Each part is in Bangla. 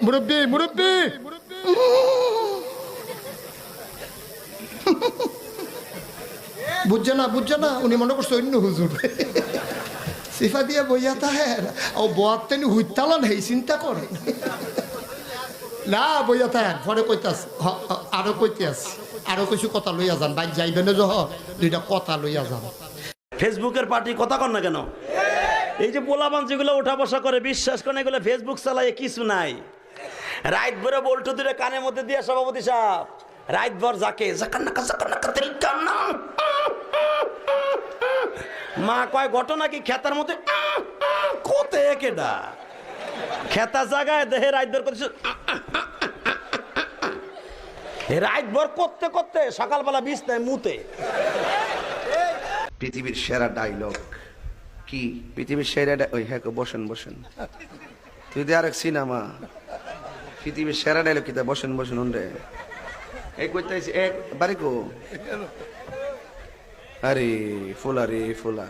মুরব্বী মুরব্বী বুঝছে না উনি মনে করছে অন্য হুজুর সিফা দিয়ে বইয়া তাহের ও বোয়াতেন হুইতালান হেই চিন্তা করে না বইয়া তাহের পরে কইতাস আরো কইতাস আরো কিছু কথা লইয়া যান বাইক যাইবেন যহ দুইটা কথা লইয়া যান। ফেসবুকের পার্টি কথা কন না কেন? এই যে পোলাপান যেগুলো উঠা বসা করে বিশ্বাস করেন এগুলো ফেসবুক চালায় কিছু নাই। রাত ভরে বল্টু দূরে কানের মধ্যে দিয়ে সভাপতি সাহেব রাত ভর যাকে মা কয় ঘটনা কি খেতার মধ্যে কোতে কেডা খেতা জায়গায় দেহে রাত ভর করছে রাত ভর করতে করতে সকালবেলা বিছনায় মুতে। পৃথিবীর সেরা ডায়লগ কি? পৃথিবীর সেরা ওই হ্যাঁ বসেন বসেন তুই দে আরেক সিনেমা পৃথিবীর সেরা ডায়লগ কি? বসেন বসেন রে এই কইতাইছি এক বাড়ি কো আরে ফুলা রে ফুলা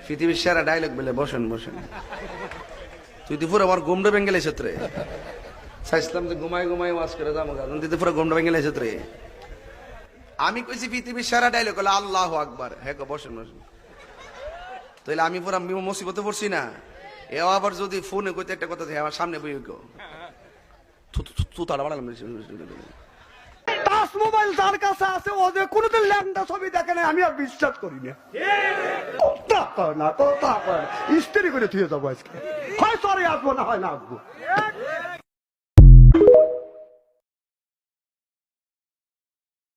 পৃথিবীর সেরা ডায়লগ বলে বসেন বসেন। তুই তো পুরো আমার গুমড়ে বেঙ্গেলে সত্রে চাইছিলাম যে ঘুমাই ঘুমাই ওয়াজ করে যাবো তুই তো পুরো গুমড়ে বেঙ্গেলে সত্রে। আমি কইছি পৃথিবীর সেরা ডায়লগ হলো আল্লাহু আকবার। হ্যাঁ বসেন বসেন। তাহলে আমি পুরো মুসিবতে পড়ছি না। এও আবার যদি ফোনে কইতে একটা কথা আমার সামনে বই গো তু তারা বাড়ালাম টাচ মোবাইল যার কাছে আছে ও যে কোনোদিন ল্যান্ডা ছবি দেখে না আমি আর বিশ্বাস করি না। কথা না স্ত্রী করে থুয়ে যাবো আজকে হয় সরে আসবো না হয় না আসবো।